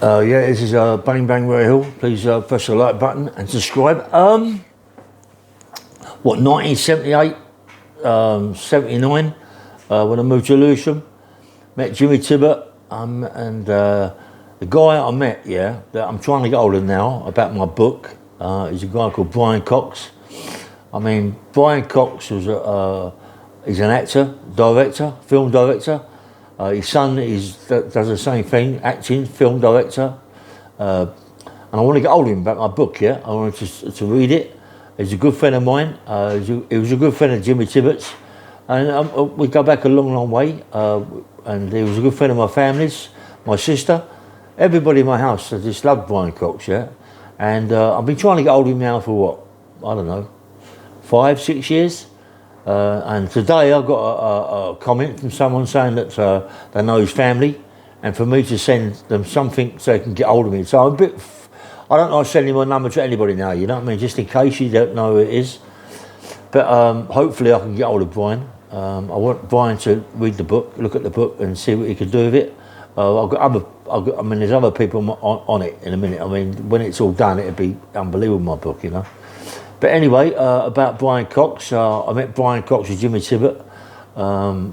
Yeah, this is Bang Bang Ray Hill. Please press the like button and subscribe. 1978, 79, when I moved to Lewisham, met Jimmy Tibbet, and the guy I met, that I'm trying to get hold of now about my book, is a guy called Brian Cox. I mean, Brian Cox was he's an actor, director, film director. His son does the same thing, acting, film director. And I want to get hold of him about my book, I wanted to read it. He's a good friend of mine. He was a good friend of Jimmy Tibbet's. And we go back a long, long way. And he was a good friend of my family's, my sister. Everybody in my house just loved Brian Cox, And I've been trying to get hold of him now for what? I don't know, 5, 6 years. And today I got a comment from someone saying that they know his family, and for me to send them something so they can get hold of me. So I don't like sending my number to anybody now, you know what I mean, just in case you don't know who it is. But hopefully I can get hold of Brian. I want Brian to read the book, look at the book and see what he can do with it. There's other people on it in a minute. I mean, when it's all done, it'll be unbelievable, my book, you know. But anyway, about Brian Cox, I met Brian Cox with Jimmy Tibbet.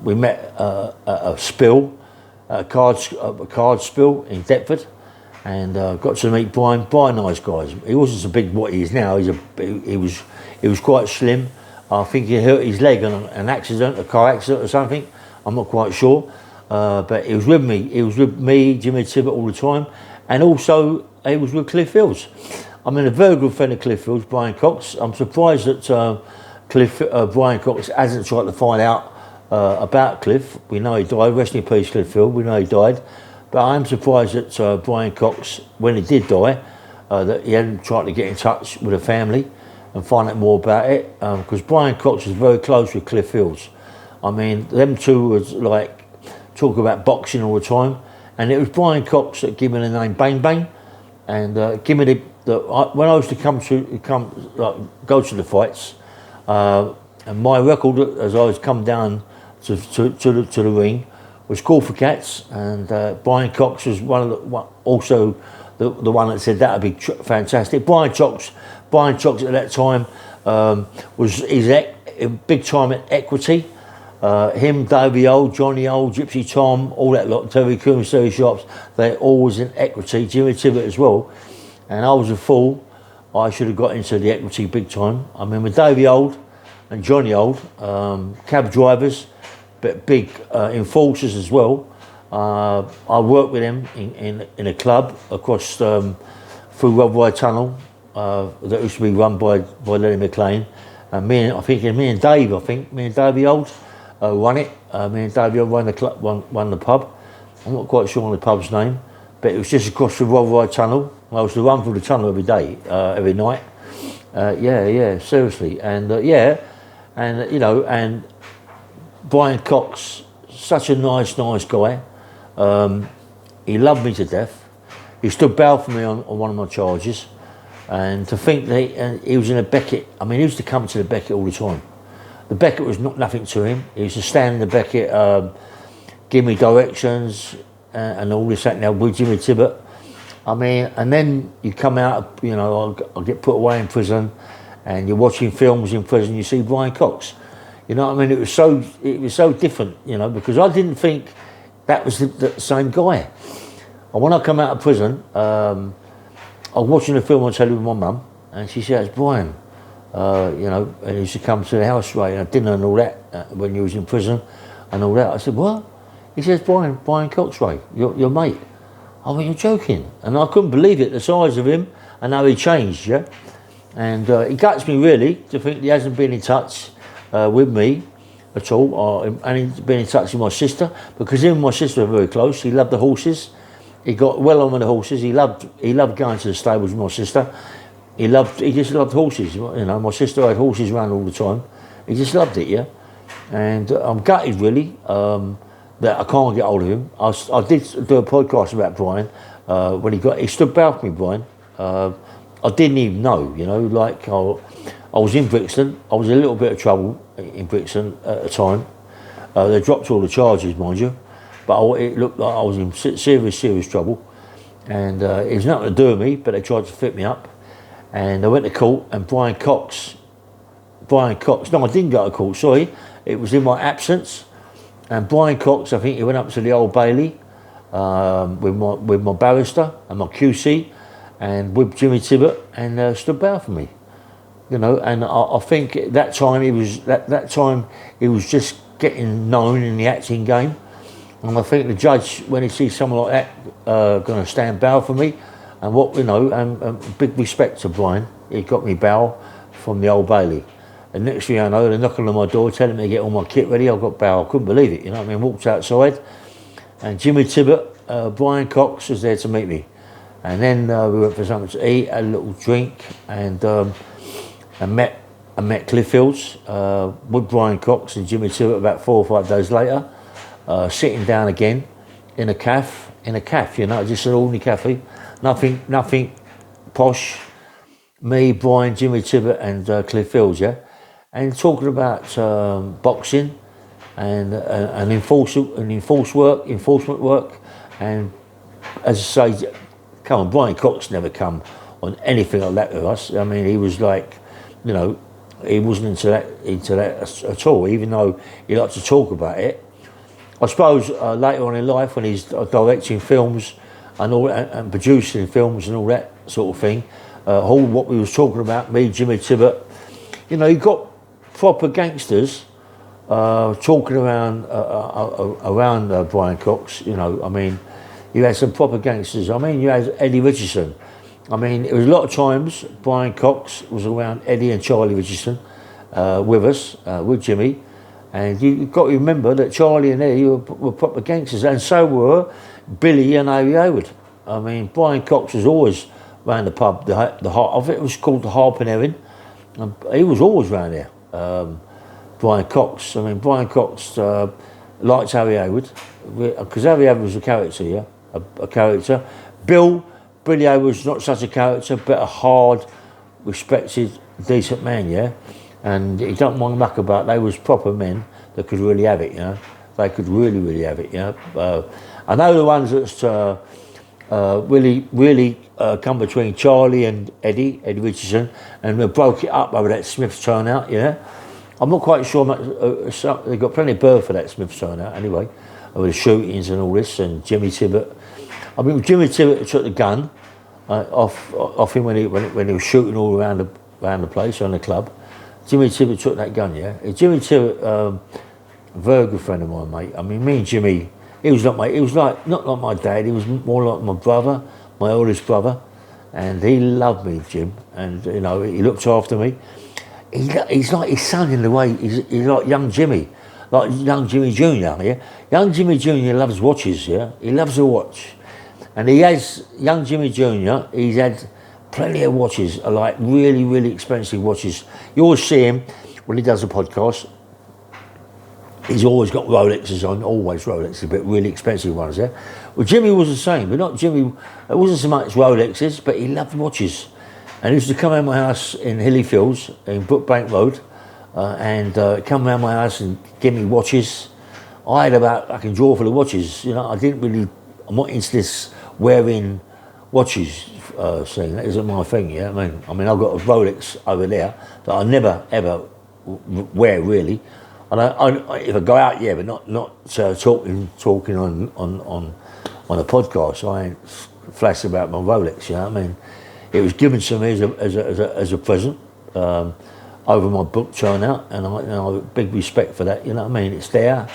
We met at a spill, a card spill in Deptford, and got to meet Brian. Brian, nice guy. He wasn't so big what he is now. He was quite slim. I think he hurt his leg on an accident, a car accident or something. I'm not quite sure. But he was with me. He was with me, Jimmy Tibbet, all the time, and also he was with Cliff Hills. I'm a very good friend of Cliff Hills, Brian Cox. I'm surprised that Brian Cox hasn't tried to find out about Cliff. We know he died. Rest in peace, Cliff Hill. We know he died. But I'm surprised that Brian Cox, when he did die, that he hadn't tried to get in touch with the family and find out more about it. Because Brian Cox was very close with Cliff Hills. I mean, them two was like talk about boxing all the time. And it was Brian Cox that gave me the name Bang Bang, and give me when I used to go to the fights, and my record as I was come down to the ring was Call for Cats, and Brian Cox was also the one that said that would be fantastic. Brian Cox at that time was big time at Equity. Him, Davey Old, Johnny Old, Gypsy Tom, all that lot, Terry Coon, Terry Shops, they're always in Equity. Jimmy Tibbet as well. And I was a fool. I should have got into the Equity big time. I mean, with Davey Old and Johnny Old, cab drivers, but big enforcers as well. I worked with them in a club across through Rob Tunnel that used to be run by Lenny McLean. And me and Davey Old run it. Me and Davey Old run the club, run the pub. I'm not quite sure on the pub's name, but it was just across the Rob Tunnel. I used to run through the tunnel every day, every night. Seriously. And and Brian Cox, such a nice guy. He loved me to death. He stood bail for me on one of my charges. And to think that he was in a Beckett, I mean, he used to come to the Beckett all the time. The Beckett was nothing to him. He used to stand in the Beckett, give me directions, and all this, that, and that, with Jimmy Tibbet. I mean, and then you come out, I'll get put away in prison, and you're watching films in prison, you see Brian Cox. You know what I mean? It was so different, because I didn't think that was the same guy. And when I come out of prison, I was watching a film on telly with my mum, and she said, "It's Brian, and he used to come to the house, right, and dinner and all that, when you was in prison, and all that." I said, "What?" He says, Brian Cox, Ray, your mate." I went, "You're joking." And I couldn't believe it, the size of him, and how he changed, And it guts me really to think he hasn't been in touch with me at all, and he's been in touch with my sister, because him and my sister were very close. He loved the horses. He got well on with the horses. He loved going to the stables with my sister. He just loved horses. My sister had horses around all the time. He just loved it, And I'm gutted really that I can't get hold of him. I did do a podcast about Brian when he stood bail for me, Brian. I didn't even know, I was in Brixton. I was in a little bit of trouble in Brixton at the time. They dropped all the charges, mind you, but it looked like I was in serious trouble. and it was nothing to do with me, but they tried to fit me up, and I went to court, and Brian Cox, no, I didn't go to court, sorry, it was in my absence, and Brian Cox, I think he went up to the Old Bailey with my barrister and my QC, and with Jimmy Tibbet, and stood bail for me, you know. And I think at that time he was just getting known in the acting game, and I think the judge, when he sees someone like that going to stand bail for me, and what, you know, and big respect to Brian, he got me bail from the Old Bailey. And next thing I know, they're knocking on my door, telling me to get all my kit ready. I got bail. I couldn't believe it, you know what I mean? Walked outside, and Jimmy Tibbet, Brian Cox was there to meet me. And then we went for something to eat, had a little drink, and I met Cliffields with Brian Cox and Jimmy Tibbet about 4 or 5 days later, sitting down again in a cafe, you know, just an ordinary cafe, nothing posh. Me, Brian, Jimmy Tibbet, and Cliffields, yeah, and talking about boxing and enforcement work, and as I say, come on, Brian Cox never come on anything like that with us. I mean, he was like, you know, he wasn't into that at all, even though he liked to talk about it. I suppose later on in life, when he's directing films and all and producing films and all that sort of thing, all what we was talking about, me, Jimmy Tibbet, you know, you got proper gangsters talking around Brian Cox, you know. I mean, you had some proper gangsters. I mean, you had Eddie Richardson. I mean, it was a lot of times Brian Cox was around Eddie and Charlie Richardson with us, with Jimmy. And you've got to remember that Charlie and Eddie were proper gangsters, and so were Billy and Harry Hayward. I mean, Brian Cox was always round the pub, the heart of it was called the Harp and Erin. And he was always round there. Brian Cox. I mean, Brian Cox liked Harry Hayward, because Harry Hayward was a character, yeah, a character. Billy Hayward was not such a character, but a hard, respected, decent man, yeah. And you don't want to muck about. They was proper men that could really have it, you know. They could really have it, you know. I know the ones that's really come between Charlie and Eddie Richardson, and they broke it up over that Smith's turnout, you know. I'm not quite sure much, they got plenty of birth for that Smith's turnout anyway, over the shootings and all this, and Jimmy Tibbet. I mean, Jimmy Tibbet took the gun off him when he was shooting all around the place, on the club. Jimmy Tibbet took that gun, yeah. Jimmy Tibbet, a very good friend of mine, mate. I mean, me and Jimmy, he was not like my dad, he was more like my brother, my oldest brother, and he loved me, Jim, and, you know, he looked after me. He's like his son in the way, he's like young Jimmy, like young Jimmy Jr., yeah. Young Jimmy Jr. loves watches, yeah. He loves a watch. And he has, young Jimmy Jr., he's had plenty of watches, like really expensive watches. You always see him when he does a podcast. He's always got Rolexes on, always Rolexes, but really expensive ones, yeah. Well, Jimmy was the same, but not Jimmy. It wasn't so much Rolexes, but he loved watches. And he used to come around my house in Hilly Fields, in Brookbank Road, and come around my house and give me watches. I had about like a drawer full of watches. You know, I'm not into this wearing watches thing. That isn't my thing, yeah. I mean, I've got a Rolex over there that I never ever wear really. And if I go out, yeah, but not talking on a podcast. I ain't flash about my Rolex, you know what I mean. It was given to me as a present over my book turnout, and I have big respect for that. You know what I mean? It's there.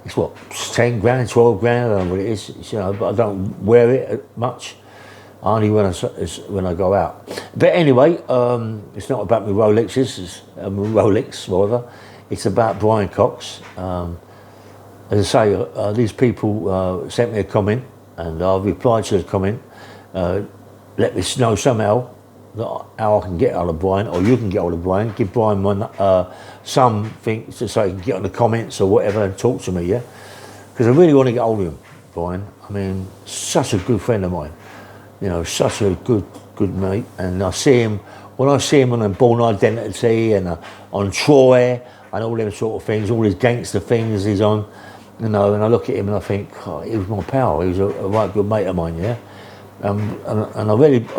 It's what, 10 grand, 12 grand. I don't know what it is. You know, but I don't wear it much. Only when I go out. But anyway, it's not about my Rolexes. It's Rolex, whatever. It's about Brian Cox. As I say, these people sent me a comment, and I replied to the comment. Let me know somehow how I can get hold of Brian, or you can get hold of Brian. Give Brian something to say, get on the comments or whatever, and talk to me, yeah? Because I really want to get hold of him, Brian. I mean, such a good friend of mine. You know, such a good mate. And when I see him on Born Identity and on Troy and all them sort of things, all these gangster things he's on, you know, and I look at him and I think, oh, he was my pal. He was a right good mate of mine, yeah? and I read it,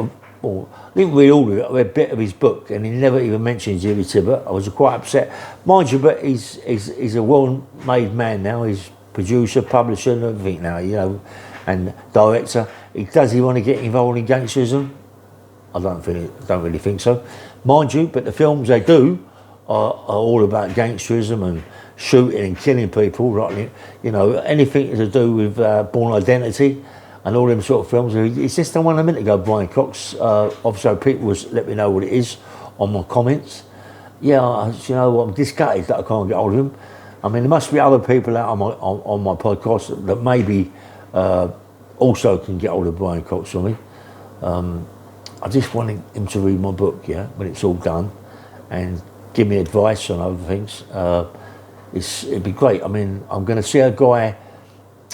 well, I didn't read all of it, I read a bit of his book, and he never even mentioned Jimmy Tibbet. I was quite upset. Mind you, but he's a well-made man now. He's producer, publisher, and everything now, you know, and director. Does he want to get involved in gangsterism? I don't really think so. Mind you, but the films they do are all about gangsterism and shooting and killing people, right? You know, anything to do with Born Identity and all them sort of films. It's just the one a minute ago, Brian Cox. Obviously, people was let me know what it is on my comments. Yeah, you know, I'm disgusted that I can't get hold of him. I mean, there must be other people out on my podcast that maybe also can get hold of Brian Cox for me. I just want him to read my book, yeah, when it's all done, and give me advice on other things. It'd be great. I mean, I'm going to see a guy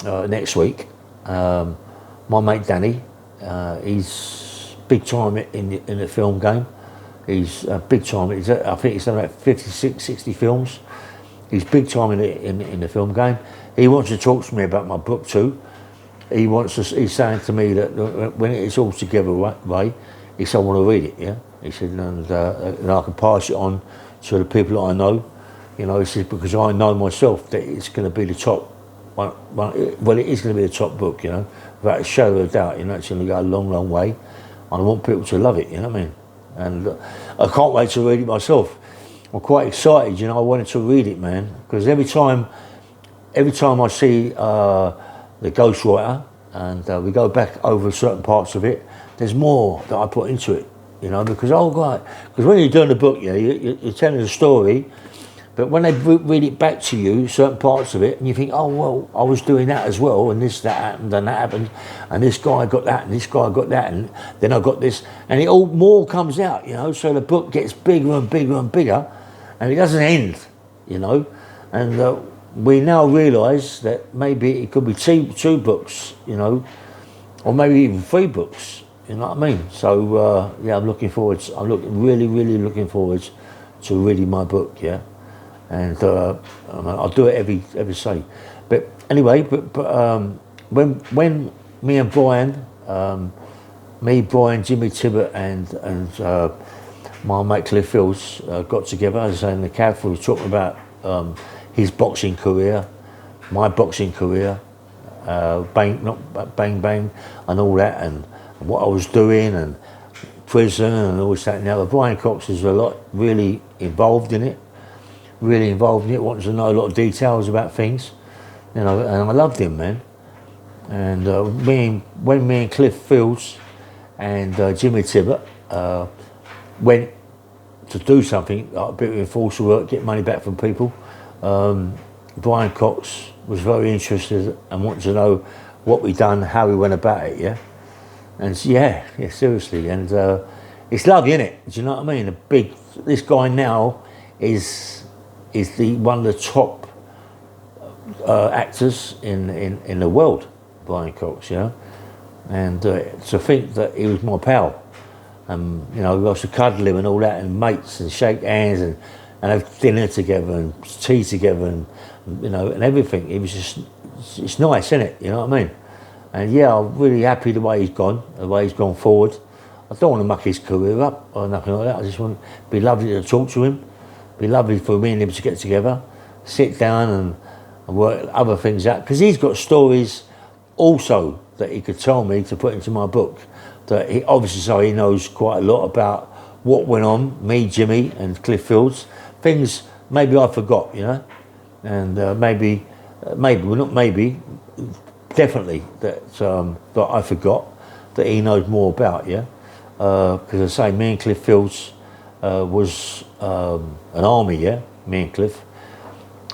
next week. My mate Danny, he's big time in the film game. He's big time. I think he's done about 56, 60 films. He's big time in the film game. He wants to talk to me about my book too. He's saying to me that when it's all together, right, he said, I want to read it, yeah? He said, and I can pass it on to the people that I know. You know, he said, because I know myself that it's going to be the top one, well, it is going to be the top book, you know, without a shadow of a doubt. You know, it's going to go a long, long way. And I want people to love it, you know what I mean? And I can't wait to read it myself. I'm quite excited, you know, I wanted to read it, man, because every time I see the ghostwriter and we go back over certain parts of it, there's more that I put into it, you know, because when you're doing the book, yeah, you're telling a story, but when they read it back to you, certain parts of it, and you think, oh, well, I was doing that as well, and that happened, and that happened, and this guy got that, and this guy got that, and then I got this, and it all more comes out, you know, so the book gets bigger and bigger and bigger, and it doesn't end, you know, and we now realise that maybe it could be two books, you know, or maybe even 3 books, you know what I mean? So, yeah, I'm really, really looking forward to reading my book, yeah? And I'll do it every say. But anyway, when me and Brian, Jimmy Tibbet and my mate Cliff Fields got together, as I say in the cab, we were talking about his boxing career, my boxing career, bang bang, and all that, and what I was doing, and prison, and all that. Now, Brian Cox is really involved in it, wants to know a lot of details about things, you know, and I loved him, man. And when me and Cliff Fields and Jimmy Tibbet went to do something, like a bit of enforcer work, get money back from people, Brian Cox was very interested and wanted to know what we done, how we went about it, yeah? And yeah, seriously, and it's lovely, isn't it? Do you know what I mean? This guy now is one of the top actors in the world, Brian Cox, you know? And to think that he was my pal, you know, we used to cuddle him and all that, and mates, and shake hands, and have dinner together, and tea together, and you know, and everything. It was just, it's nice, isn't it? You know what I mean? And yeah, I'm really happy the way he's gone forward. I don't want to muck his career up or nothing like that. I just want to be lovely to talk to him. Be lovely for me and him to get together, sit down and work other things out. Because he's got stories also that he could tell me to put into my book. That he obviously, so he knows quite a lot about what went on, me, Jimmy, and Cliff Fields. Things maybe I forgot, you know, and definitely that I forgot that he knows more about, yeah. Because I say, me and Cliff Fields was an army, yeah, me and Cliff,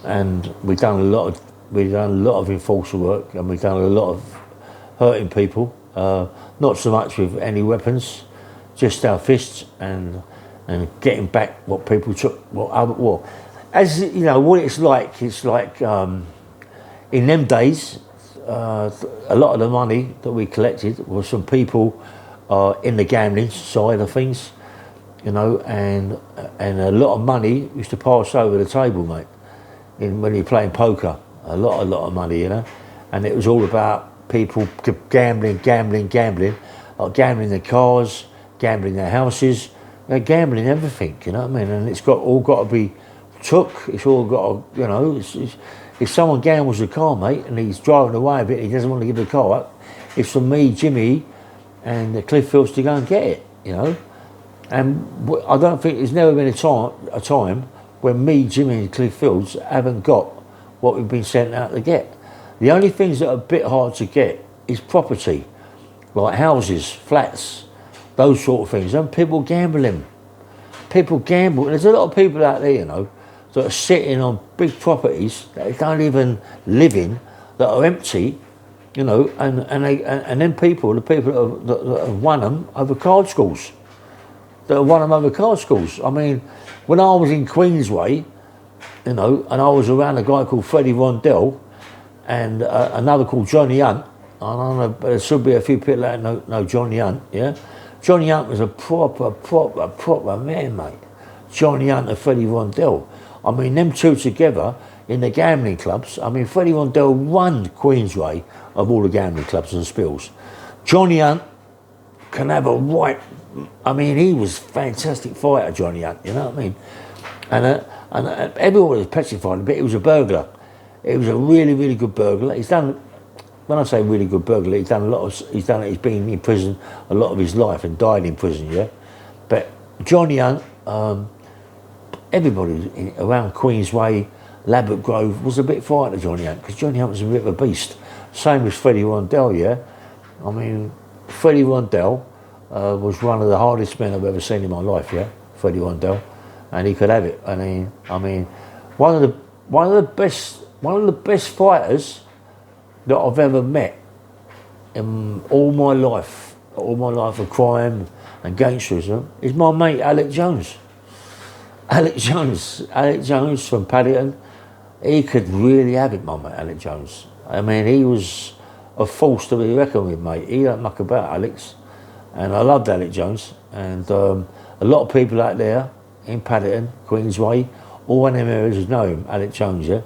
and we've done a lot of enforcer work, and we've done a lot of hurting people. Not so much with any weapons, just our fists and getting back what people took. Well, as you know, what it's like in them days. A lot of the money that we collected was from people in the gambling side of things, you know, and a lot of money used to pass over the table, mate. When you're playing poker, a lot of money, you know, and it was all about people gambling, like gambling their cars, gambling their houses, gambling everything, you know what I mean? And it's all got to be took, it's all got to, you know, if someone gambles a car, mate, and he's driving away a bit, he doesn't want to give the car up, it's for me, Jimmy, and the Clifffields to go and get it, you know? And I don't think there's never been a time when me, Jimmy and Clifffields haven't got what we've been sent out to get. The only things that are a bit hard to get is property, like houses, flats, those sort of things. And people gambling. People gamble. There's a lot of people out there, you know, that are sitting on big properties that they don't even live in, that are empty, you know, and then people, the people that have won them over card schools. That have won them over card schools. I mean, when I was in Queensway, you know, and I was around a guy called Freddie Rondell and another called Johnny Hunt. I don't know, there should be a few people that know Johnny Hunt, yeah? Johnny Hunt was a proper man, mate. Johnny Hunt and Freddie Rondell. I mean, them two together in the gambling clubs. I mean, Freddie Rondell won Queensway of all the gambling clubs and spills. Johnny Hunt can have a right... I mean, he was a fantastic fighter, Johnny Hunt, you know what I mean? And everyone was petrified, but he was a burglar. He was a really, really good burglar. He's done, when I say really good burglar, he's been in prison a lot of his life and died in prison, yeah? But Johnny Hunt, everybody around Queensway, Ladbroke Grove was a bit frightened of Johnny Hunt, because Johnny Hunt was a bit of a beast. Same as Freddie Rondell, yeah? I mean, Freddie Rondell was one of the hardest men I've ever seen in my life, yeah? Freddie Rondell. And he could have it. I mean, one of the best fighters that I've ever met in all my life of crime and gangsterism is my mate Alec Jones. Alec Jones from Paddington. He could really have it, my mate Alec Jones. I mean, he was a force to be reckoned with, mate. He don't muck about, Alex. And I loved Alec Jones. And a lot of people out there in Paddington, Queensway, all one of them areas know him, Alec Jones, yeah?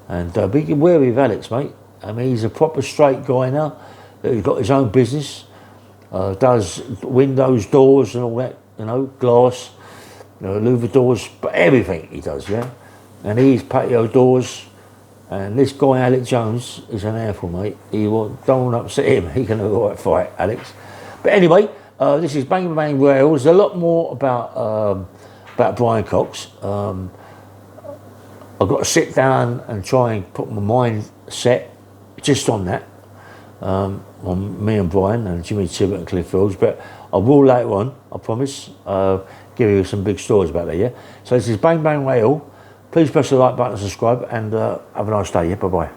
And be wary of Alex, mate. I mean, he's a proper straight guy now. He's got his own business, does windows, doors and all that, you know, glass, you know, louver doors, but everything he does, yeah? And he's patio doors. And this guy, Alec Jones, is an airful, mate. Don't want to upset him. He can have a right fight, Alex. But anyway, this is Bang Bang Rail. There's a lot more about Brian Cox. I've got to sit down and try and put my mind set just on that, on me and Brian and Jimmy Tibbett and Clifffields, but I will later on, I promise, give you some big stories about that, yeah? So this is Bang Bang Rail. Please press the like button and subscribe, and have a nice day, yeah? Bye-bye.